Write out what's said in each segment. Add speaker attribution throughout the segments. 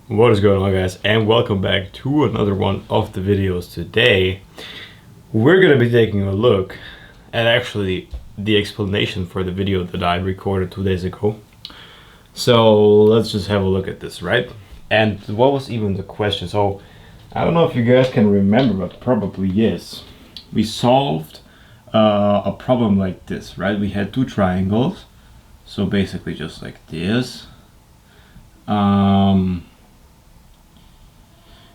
Speaker 1: What is going on, guys, and welcome back to another one of the videos. Today we're going to be taking a look at actually the explanation for the video that I recorded 2 days ago. So let's just have a look at this, right? And what was even the question? So I don't know if you guys can remember, but probably yes. We solved a problem like this, right? We had two triangles, so basically just like this.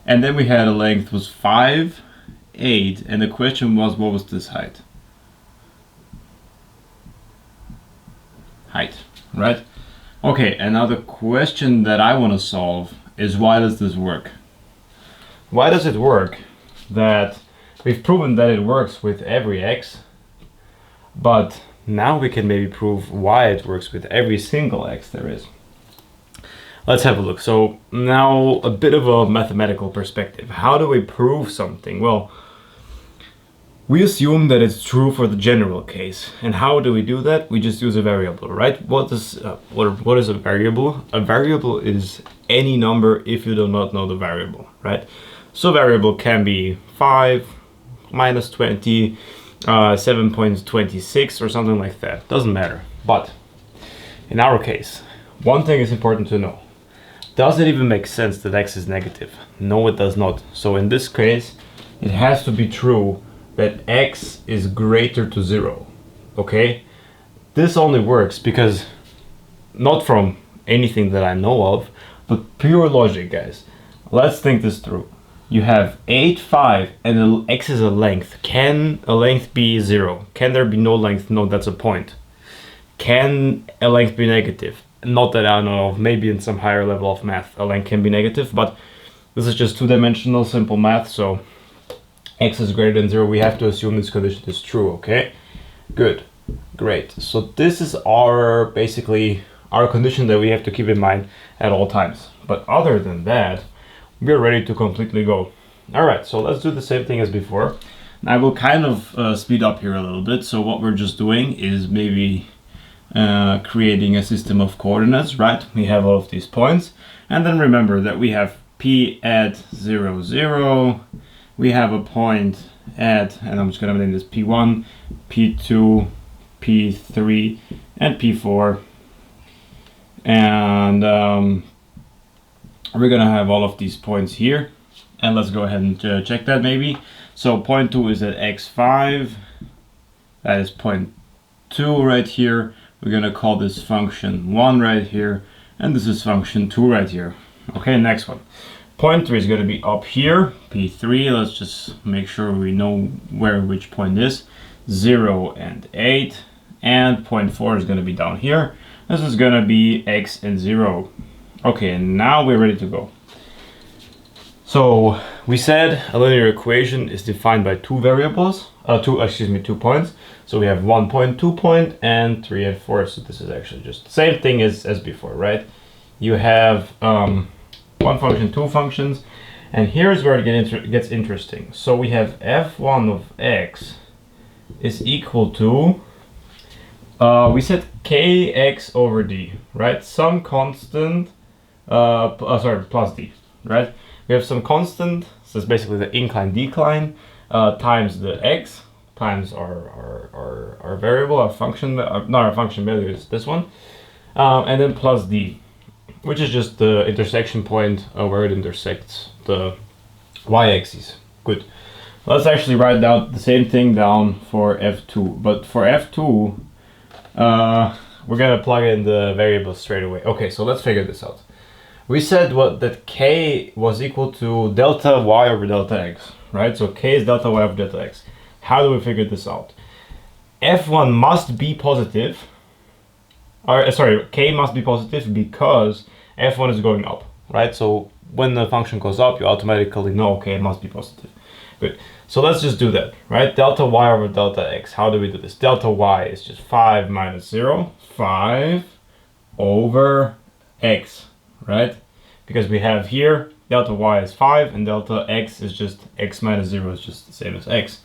Speaker 1: And then we had a length was 5, 8, and the question was, what was this height? Height, right? Okay, and now the question that I want to solve is, why does this work? Why does it work that we've proven that it works with every x, but now we can maybe prove why it works with every single x there is. Let's have a look. So now a bit of a mathematical perspective. How do we prove something? Well, we assume that it's true for the general case. And how do we do that? We just use a variable, right? What is a variable? A variable is any number if you do not know the variable, right? So variable can be 5, minus 20, 7.26 or something like that. Doesn't matter. But in our case, one thing is important to know. Does it even make sense that x is negative? No, it does not. So in this case, it has to be true that x is greater to 0. Okay? This only works because, not from anything that I know of, but pure logic, guys. Let's think this through. You have 8, 5, and x is a length. Can a length be 0? Can there be no length? No, that's a point. Can a length be negative? Not that I know of. Maybe in some higher level of math a length can be negative, but this is just two-dimensional simple math, so x is greater than 0. We have to assume this condition is true, okay? Good, great. So this is basically our condition that we have to keep in mind at all times. But other than that, we're ready to completely go. All right, so let's do the same thing as before. I will kind of speed up here a little bit. So what we're just doing is maybe creating a system of coordinates, right? We have all of these points, and then remember that we have p at 0, 0. We have a point at, and I'm just gonna name this p1, p2, p3, and p4, and we're gonna have all of these points here, and let's go ahead and check that maybe. So point 2 is at x5, that is point 2 right here. We're gonna call this function 1 right here, and this is function 2 right here. Okay, next one. Point 3 is gonna be up here, p3. Let's just make sure we know which point is. 0 and 8, and point 4 is gonna be down here. This is gonna be x and 0. Okay, and now we're ready to go. So we said a linear equation is defined by two variables, two points. So we have 1 point, 2 point, and 3 and 4. So this is actually just the same thing as before, right? You have one function, two functions, and here's where it gets interesting. So we have f1 of x is equal to, we said kx over d, right? Some constant, plus d, right? We have some constant, so it's basically the incline-decline, times the x, times our variable, our function, not our function value is this one, and then plus d, which is just the intersection point where it intersects the y-axis. Good. Let's actually write down the same thing down for f2, but for f2, we're gonna plug in the variable straight away. Okay, so let's figure this out. We said that k was equal to delta y over delta x, right? So k is delta y over delta x. How do we figure this out? f1 must be positive, or sorry, k must be positive because f1 is going up, right? So when the function goes up, you automatically know, okay, it must be positive. Good. So let's just do that, right? Delta y over delta x. How do we do this? Delta y is just 5 minus 0, 5 over x, right? Because we have here delta y is 5 and delta x is just x minus 0 is just the same as x.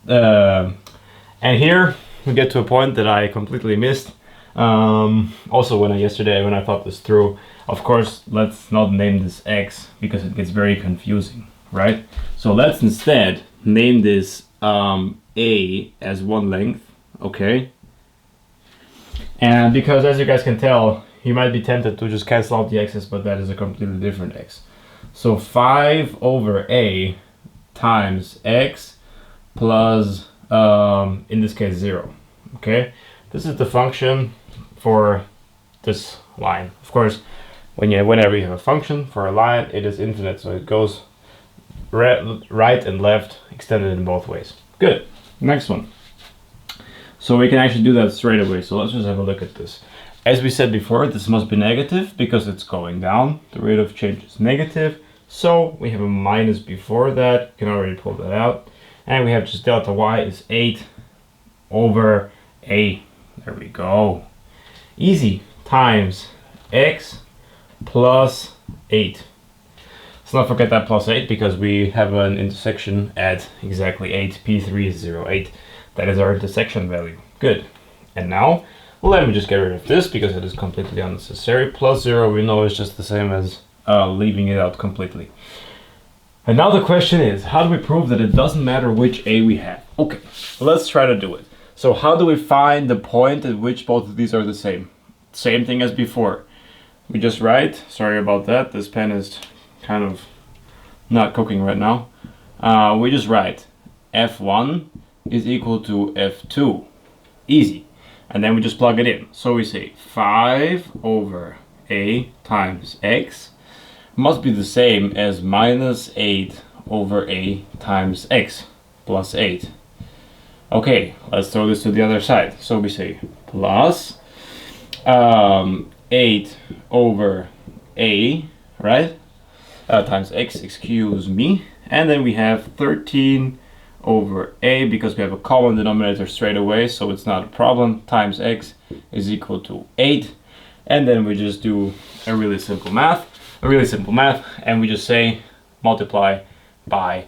Speaker 1: And here we get to a point that I completely missed. Also, yesterday when I thought this through, of course, let's not name this x because it gets very confusing, right? So let's instead name this a as one length, okay? And because as you guys can tell, you might be tempted to just cancel out the x's, but that is a completely different x. So 5 over a times x plus, in this case, 0, okay? This is the function for this line. Of course, whenever you have a function for a line, it is infinite, so it goes right and left, extended in both ways. Good. Next one. So we can actually do that straight away. So let's just have a look at this. As we said before, this must be negative because it's going down. The rate of change is negative. So we have a minus before that. You can already pull that out. And we have just delta y is 8 over a. There we go. Easy. Times x plus 8. Let's not forget that plus 8 because we have an intersection at exactly 8. P3 is 0, 8. That is our intersection value. Good. And now, let me just get rid of this because it is completely unnecessary. Plus 0 we know is just the same as leaving it out completely. And now the question is, how do we prove that it doesn't matter which a we have? Okay, let's try to do it. So how do we find the point at which both of these are the same? Same thing as before. We just write, sorry about that, this pen is kind of not cooking right now. We just write f1 is equal to f2. Easy. And then we just plug it in. So we say 5 over a times x must be the same as minus 8 over a times x plus 8. Okay, let's throw this to the other side. So we say plus 8 over a, right? Times x, excuse me. And then we have 13 over a, because we have a common denominator straight away, so it's not a problem, times x is equal to 8. And then we just do a really simple math, and we just say multiply by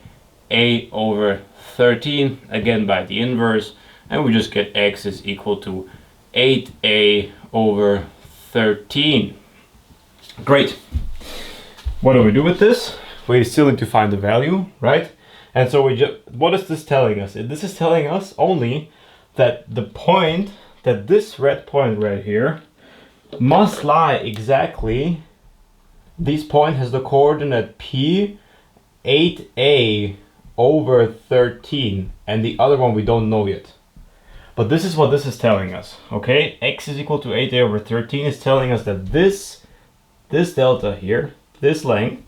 Speaker 1: a over 13, again by the inverse, and we just get x is equal to 8a over 13. Great. What do we do with this? We still need to find the value, right? And so what is this telling us? This is telling us only that the point, that this red point right here must lie exactly, this point has the coordinate p 8a over 13, and the other one we don't know yet. But this is what this is telling us, okay? X is equal to 8a over 13 is telling us that this delta here, this length,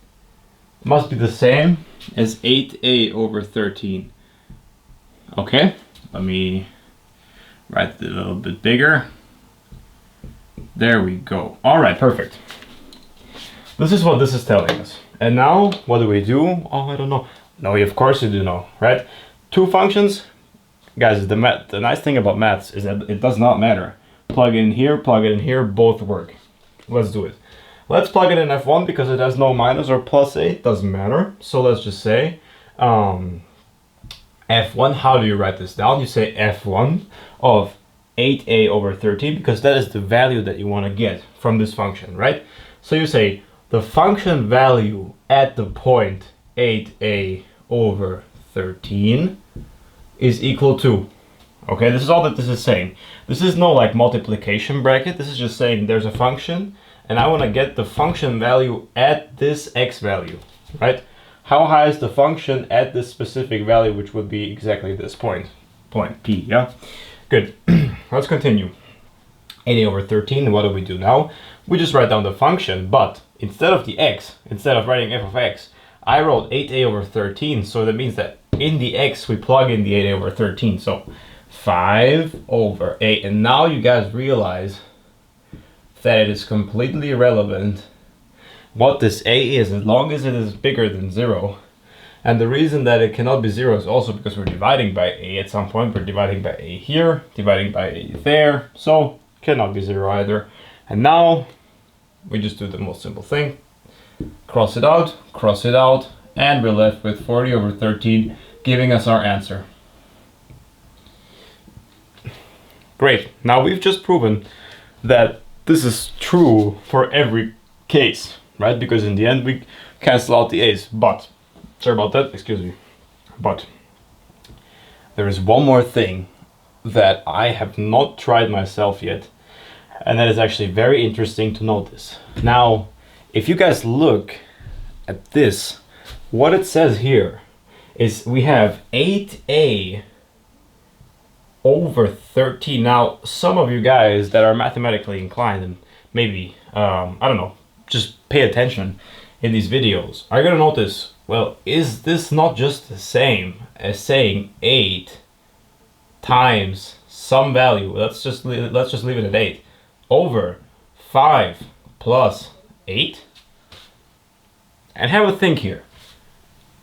Speaker 1: must be the same as 8a over 13. Okay, let me write it a little bit bigger. There we go. All right, perfect. This is what this is telling us. And now, what do we do? Oh, I don't know. No, of course you do know, right? Two functions. Guys, the nice thing about maths is that it does not matter. Plug it in here, both work. Let's do it. Let's plug it in f1 because it has no minus or plus a, doesn't matter. So let's just say f1, how do you write this down? You say f1 of 8a over 13 because that is the value that you want to get from this function, right? So you say the function value at the point 8a over 13 is equal to, okay, this is all that this is saying. This is no like multiplication bracket, this is just saying there's a function and I want to get the function value at this x value, right? How high is the function at this specific value, which would be exactly this point P, yeah? Good. Let's continue. 8a over 13, what do we do now? We just write down the function, but instead of the x, instead of writing f of x, I wrote 8a over 13, so that means that in the x we plug in the 8a over 13, so 5 over a, and now you guys realize that it is completely irrelevant what this a is as long as it is bigger than 0. And the reason that it cannot be 0 is also because we're dividing by a at some point. We're dividing by a here, dividing by a there, so cannot be 0 either. And now we just do the most simple thing. Cross it out, and we're left with 40 over 13, giving us our answer. Great. Now we've just proven that this is true for every case, right? Because in the end we cancel out the a's. But, sorry about that, excuse me. But there is one more thing that I have not tried myself yet, and that is actually very interesting to notice. Now, if you guys look at this, what it says here is we have 8a over 13. Now, some of you guys that are mathematically inclined and maybe, I don't know, just pay attention in these videos are gonna notice, well, is this not just the same as saying 8 times some value, let's just leave it at 8, over 5 plus 8? And have a think here.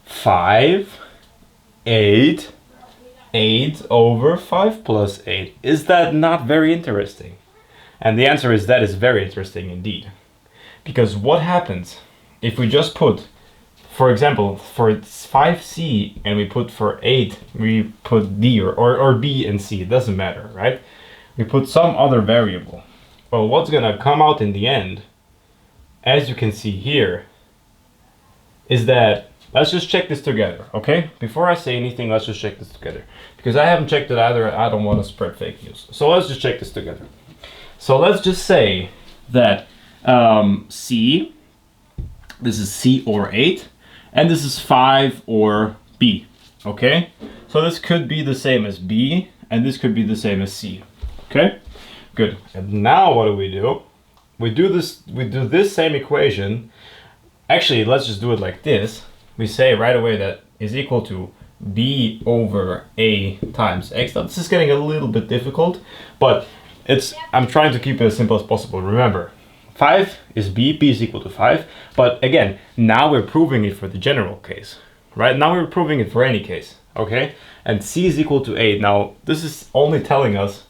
Speaker 1: 5, 8, 8 over 5 plus 8. Is that not very interesting? And the answer is that is very interesting indeed. Because what happens if we just put, for example, for 5c and we put for 8, we put d or b and c, it doesn't matter, right? We put some other variable. Well, what's gonna come out in the end, as you can see here, is that, let's just check this together, okay? Before I say anything, let's just check this together. Because I haven't checked it either, I don't want to spread fake news. So let's just check this together. So let's just say that c, this is c or 8, and this is 5 or b, okay? So this could be the same as b, and this could be the same as c, okay? Good. And now what do? We do this same equation. Actually, let's just do it like this. We say right away that is equal to b over a times x. Now this is getting a little bit difficult, but I'm trying to keep it as simple as possible. Remember, 5 is b is equal to 5, but again, now we're proving it for the general case, right? Now we're proving it for any case, okay? And c is equal to 8. Now, this is only telling us,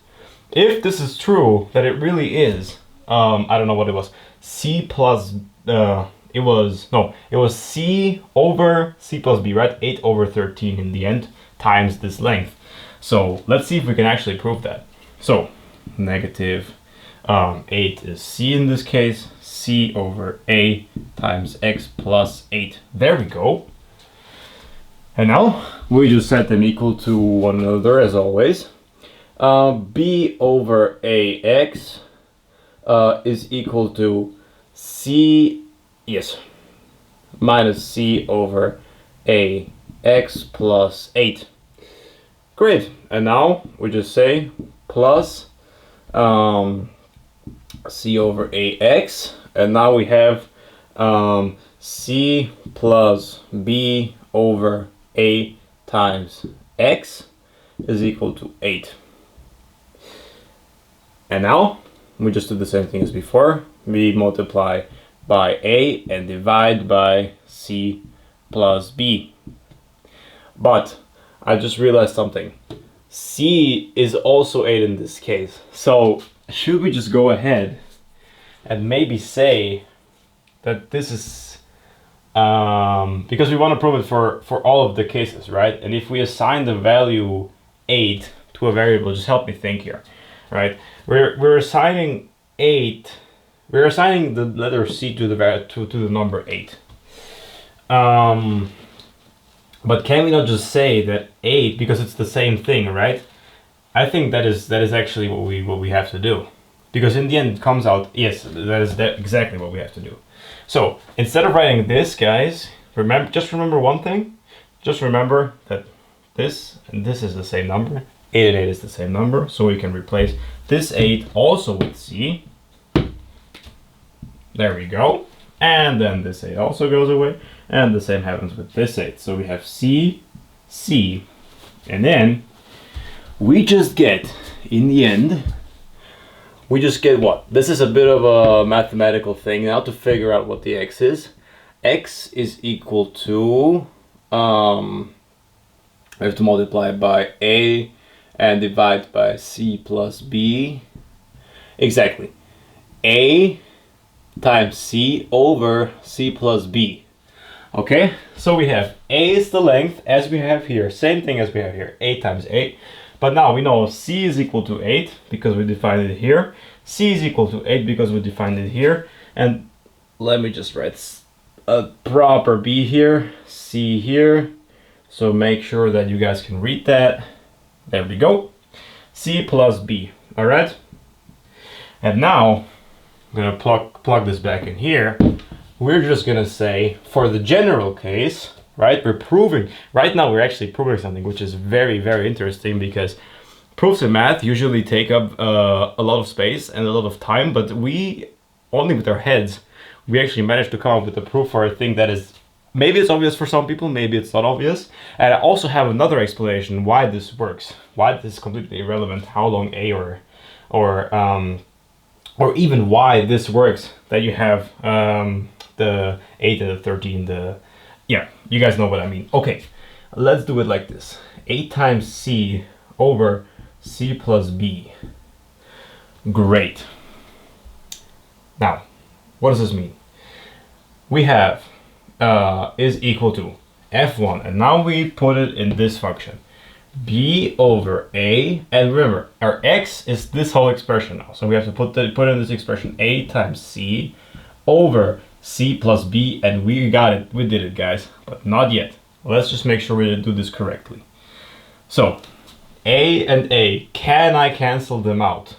Speaker 1: if this is true, that it really is, I don't know what it was, c plus, it was c over c plus b, right? 8 over 13 in the end, times this length. So let's see if we can actually prove that. So negative 8 is c in this case, c over a times x plus 8. There we go. And now we just set them equal to one another as always. B over ax is equal to c, yes, minus c over ax plus 8. Great. And now we just say plus c over ax, and now we have c plus b over a times x is equal to 8. And now we just do the same thing as before. We multiply by a and divide by c plus b. But I just realized something. C is also 8 in this case. So should we just go ahead and maybe say that this is, because we want to prove it for all of the cases, right? And if we assign the value 8 to a variable, just help me think here, right? We're assigning 8, we're assigning the letter C to the number 8. But can we not just say that 8, because it's the same thing, right? I think that is actually what we have to do. Because in the end it comes out, yes, that is exactly what we have to do. So instead of writing this, guys, just remember one thing. Just remember that this and this is the same number. 8 and 8 is the same number, so we can replace this 8 also with C. There we go. And then this 8 also goes away. And the same happens with this 8. So we have C, C. And then we just get, in the end, we just get what? This is a bit of a mathematical thing now to figure out what the x is. X is equal to, we have to multiply by A and divide by C plus B. Exactly. A times C over C plus B. Okay, so we have A is the length as we have here, same thing as we have here, 8 times 8. But now we know C is equal to 8 because we defined it here. C is equal to 8 because we defined it here. And let me just write a proper B here, C here. So make sure that you guys can read that. There we go. C plus B, all right? And now I'm gonna plug this back in here. We're just gonna say, for the general case, right? Right now we're actually proving something which is very, very interesting, because proofs in math usually take up a lot of space and a lot of time, but we, only with our heads, we actually managed to come up with a proof for a thing that is, maybe it's obvious for some people, maybe it's not obvious. And I also have another explanation why this works, why this is completely irrelevant, how long A or even why this works, that you have the 8 and the 13, yeah, you guys know what I mean. Okay, let's do it like this. 8 times C over C plus B. Great. Now, what does this mean? We have is equal to F1, and now we put it in this function. B over A, and remember, our X is this whole expression now. So we have to put in this expression A times C over C plus B, and we got it. We did it, guys, but not yet. Let's just make sure we do this correctly. So, A and A, can I cancel them out?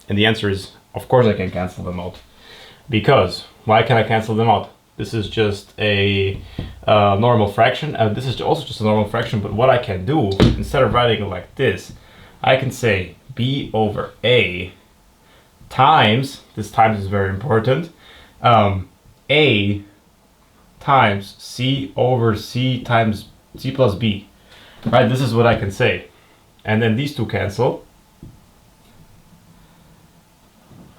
Speaker 1: And the answer is, of course I can cancel them out. Because, why can I cancel them out? This is just a normal fraction, and this is also just a normal fraction, but what I can do, instead of writing it like this, I can say B over A times, this times is very important, A times C over C times C plus B. Right, this is what I can say. And then these two cancel.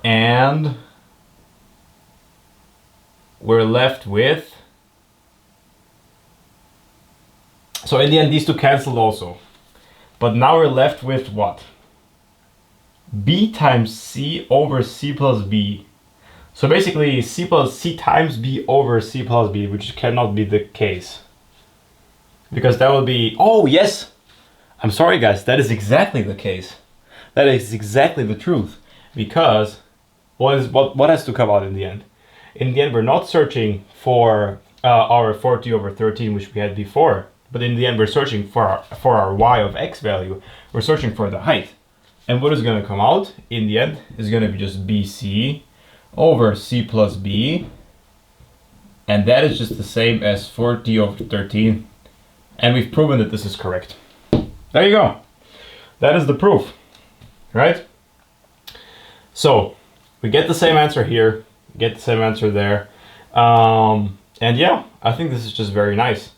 Speaker 1: And we're left with, so in the end these two canceled also. But now we're left with what? B times C over C plus B. So basically C plus C times B over C plus B, which cannot be the case. Because that would be, oh yes! I'm sorry guys, that is exactly the case. That is exactly the truth. Because what has to come out in the end? In the end, we're not searching for our 40 over 13, which we had before, but in the end, we're searching for our y of x value. We're searching for the height. And what is going to come out in the end is going to be just BC over C plus B. And that is just the same as 40 over 13. And we've proven that this is correct. There you go. That is the proof, right? So we get the same answer here. Get the same answer there. And yeah, I think this is just very nice.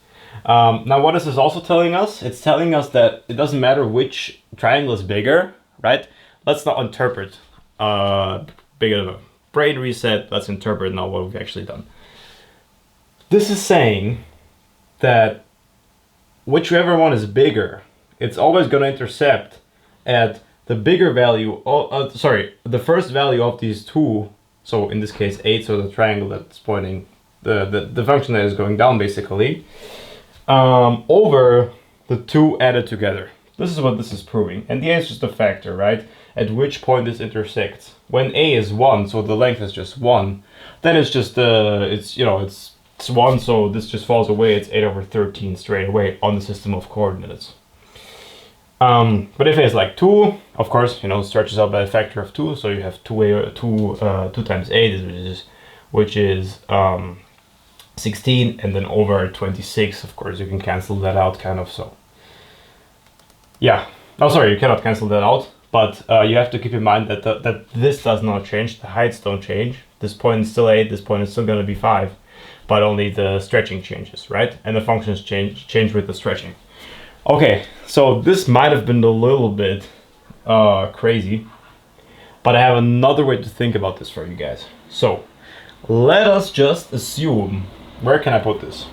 Speaker 1: Now what is this also telling us? It's telling us that it doesn't matter which triangle is bigger, right? Let's not interpret big of a brain reset. Let's interpret now what we've actually done. This is saying that whichever one is bigger, it's always going to intercept at the bigger value, the first value of these two. So in this case 8, so the triangle that's pointing, the function that is going down basically, over the two added together. This is what this is proving. And the A is just a factor, right? At which point this intersects. When A is 1, so the length is just 1, then it's just, it's 1, so this just falls away. It's 8 over 13 straight away on the system of coordinates. But if it's like 2, of course, it stretches out by a factor of 2, so you have 2 times 8, which is 16, and then over 26, of course, you can cancel that out, kind of, so. Yeah, oh sorry, you cannot cancel that out, but you have to keep in mind that this does not change, the heights don't change. This point is still 8, this point is still going to be 5, but only the stretching changes, right? And the functions change with the stretching. Okay, so this might have been a little bit crazy, but I have another way to think about this for you guys. So, let us just assume, where can I put this?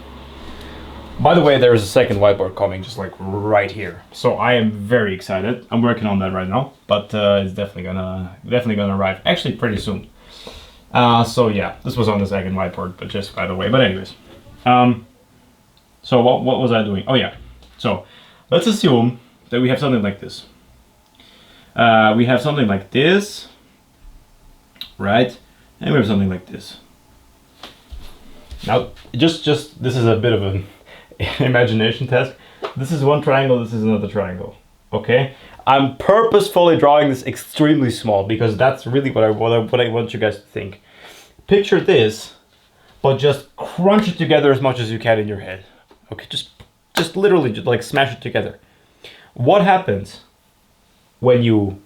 Speaker 1: By the way, there is a second whiteboard coming, just like right here. So I am very excited. I'm working on that right now, but it's definitely gonna arrive actually pretty soon. So yeah, this was on the second whiteboard, but just by the way. But anyways, so what was I doing? Oh yeah, so let's assume that we have something like this. we have something like this, right? And we have something like this. Now, just this is a bit of an imagination test. This is one triangle, this is another triangle, okay? I'm purposefully drawing this extremely small because that's really what I want you guys to think. Picture this, but just crunch it together as much as you can in your head. Okay, just literally just like smash it together. What happens when you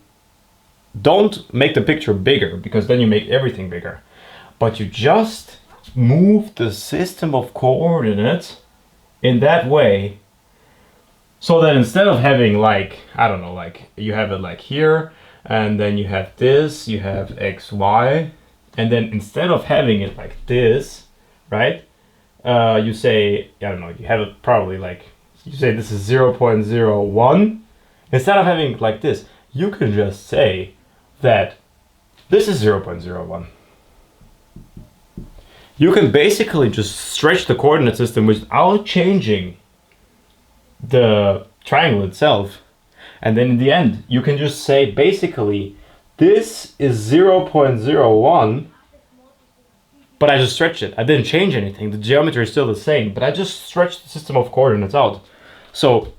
Speaker 1: don't make the picture bigger, because then you make everything bigger, but you just move the system of coordinates in that way so that instead of having like, I don't know, like you have it like here, and then you have this, you have x, y, and then instead of having it like this, right, you say, I don't know, you have it probably like, you say this is 0.01. Instead of having it like this, you can just say that this is 0.01. You can basically just stretch the coordinate system without changing the triangle itself. And then in the end, you can just say basically, this is 0.01, but I just stretched it. I didn't change anything. The geometry is still the same, but I just stretched the system of coordinates out. So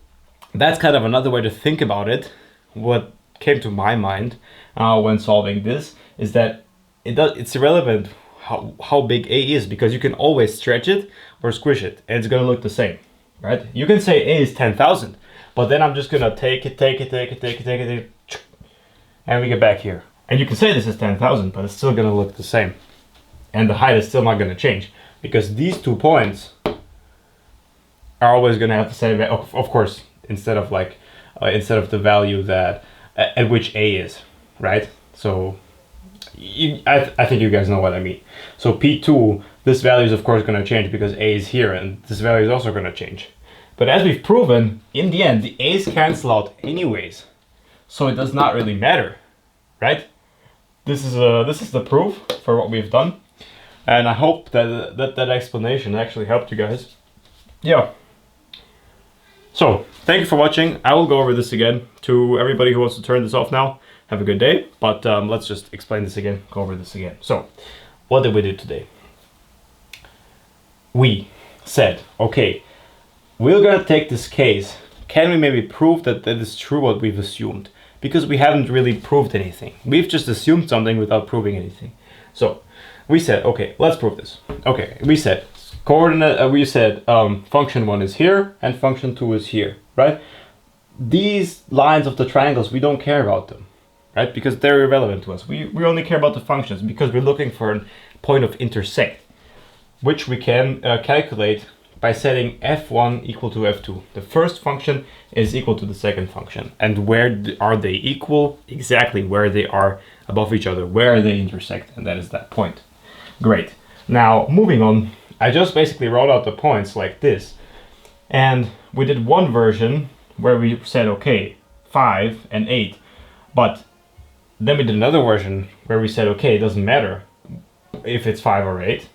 Speaker 1: that's kind of another way to think about it. What came to my mind when solving this is that it's irrelevant how big A is, because you can always stretch it or squish it and it's gonna look the same, right? You can say A is 10,000, but then I'm just gonna take it, and we get back here. And you can say this is 10,000, but it's still gonna look the same. And the height is still not gonna change, because these 2 points are always gonna have the same, of course, instead of the value that at which A is, right? So I think you guys know what I mean. So P2, this value is of course going to change because A is here, and this value is also going to change. But as we've proven, in the end, the A's cancel out anyways. So it does not really matter, right? This is the proof for what we've done. And I hope that explanation actually helped you guys. Yeah. So, thank you for watching. I will go over this again. To everybody who wants to turn this off now, have a good day. But let's just explain this again, go over this again. So, what did we do today? We said, okay, we're gonna take this case. Can we maybe prove that that is true what we've assumed? Because we haven't really proved anything. We've just assumed something without proving anything. So, we said, okay, let's prove this. Okay, we said, function 1 is here and function 2 is here, right? These lines of the triangles, we don't care about them, right? Because they're irrelevant to us. We only care about the functions because we're looking for a point of intersect, which we can calculate by setting f1 equal to f2. The first function is equal to the second function. And where are they equal? Exactly where they are above each other, where they intersect, and that is that point. Great. Now, moving on, I just basically wrote out the points like this. And we did one version where we said, okay, 5 and 8. But then we did another version where we said, okay, it doesn't matter if it's 5 or 8.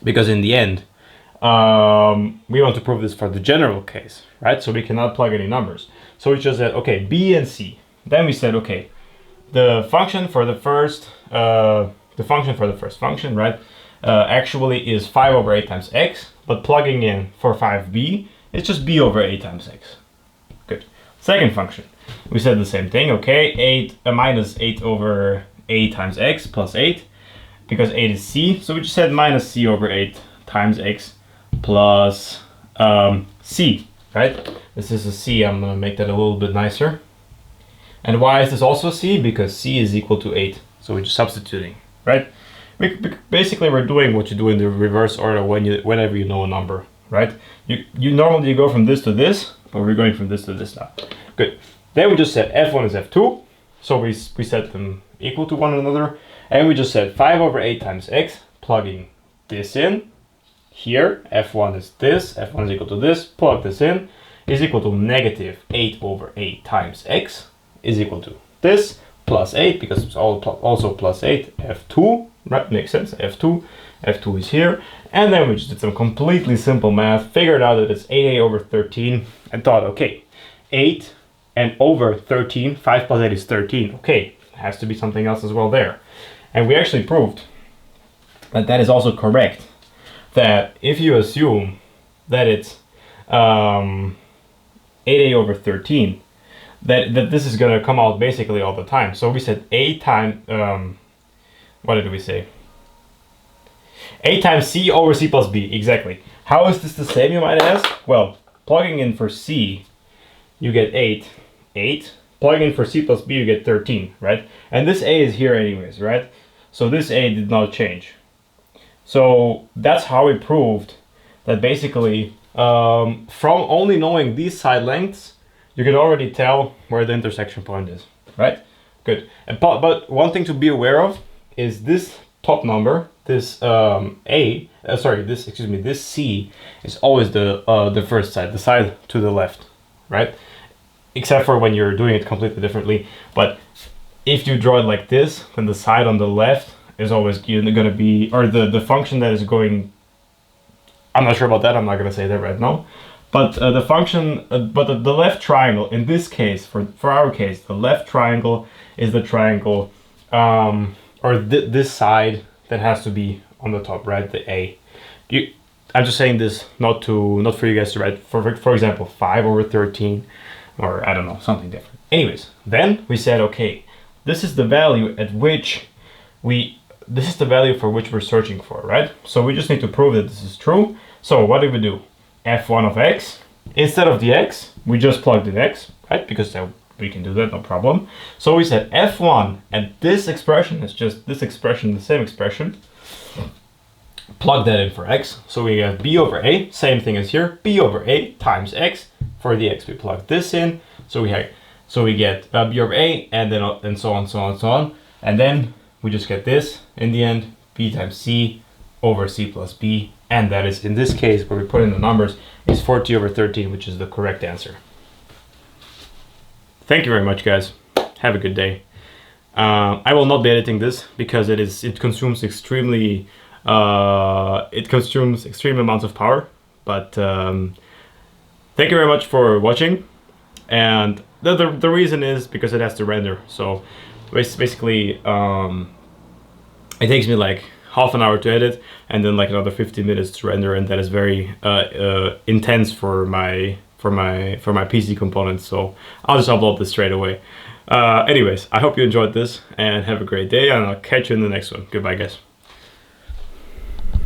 Speaker 1: Because in the end, we want to prove this for the general case, right? So we cannot plug any numbers. So we just said, okay, B and C. Then we said, okay, the function for the first function, right, actually is 5 over 8 times x, but plugging in for 5b, it's just b over 8 times x. Good. Second function, we said the same thing, okay, minus 8 over 8 times x plus 8, because 8 is c, so we just said minus c over 8 times x plus c, right? This is a c, I'm gonna make that a little bit nicer. And why is this also c? Because c is equal to 8, so we're just substituting, right? Basically, we're doing what you do in the reverse order whenever you know a number, right? You normally go from this to this, but we're going from this to this now. Good. Then we just said f1 is f2, so we set them equal to one another, and we just said 5 over 8 times x, plugging this in. Here, f1 is this, f1 is equal to this, plug this in, is equal to negative 8 over 8 times x, is equal to this, plus 8, because it's also plus 8, f2, right, makes sense, f2 is here, and then we just did some completely simple math, figured out that it's 8a over 13, and thought, okay, 8 and over 13. 5 plus 8 is 13. Okay, it has to be something else as well there. And we actually proved that that is also correct. That if you assume that it's 8a over 13, that this is going to come out basically all the time. So we said a times, what did we say? A times c over c plus b, exactly. How is this the same, you might ask? Well, plugging in for c, you get 8. Plugging in for c plus b, you get 13, right? And this a is here anyways, right? So this a did not change. So that's how we proved that basically from only knowing these side lengths, you can already tell where the intersection point is, right? Good. But one thing to be aware of is this top number, this this C is always the first side, the side to the left, right? Except for when you're doing it completely differently. But if you draw it like this, then the side on the left is always going to be, or the function that is going, I'm not sure about that, I'm not going to say that right now. But the function, the left triangle, in this case, for our case, the left triangle is the triangle, this side that has to be on the top, right? The A. I'm just saying this not for you guys to write. For example, 5 over 13, or I don't know, something different. Anyways, then we said, okay, this is the value at which this is the value for which we're searching for, right? So we just need to prove that this is true. So what do we do? F1 of x, instead of the x, we just plugged in x, right? Because we can do that, no problem. So we said F1, and this expression is just this expression, the same expression. Plug that in for x. So we have b over a, same thing as here, b over a times x. For the x, we plug this in. So we get b over a, and then and so on, so on, so on. And then we just get this in the end, b times c over c plus b. And that is, in this case, where we put in the numbers, is 40 over 13, which is the correct answer. Thank you very much, guys. Have a good day. I will not be editing this because it consumes extreme amounts of power. But thank you very much for watching. And the reason is because it has to render. So basically, it takes me like half an hour to edit, and then like another 15 minutes to render, and that is very intense for my PC components. So I'll just upload this straight away. Anyways, I hope you enjoyed this and have a great day, and I'll catch you in the next one. Goodbye, guys.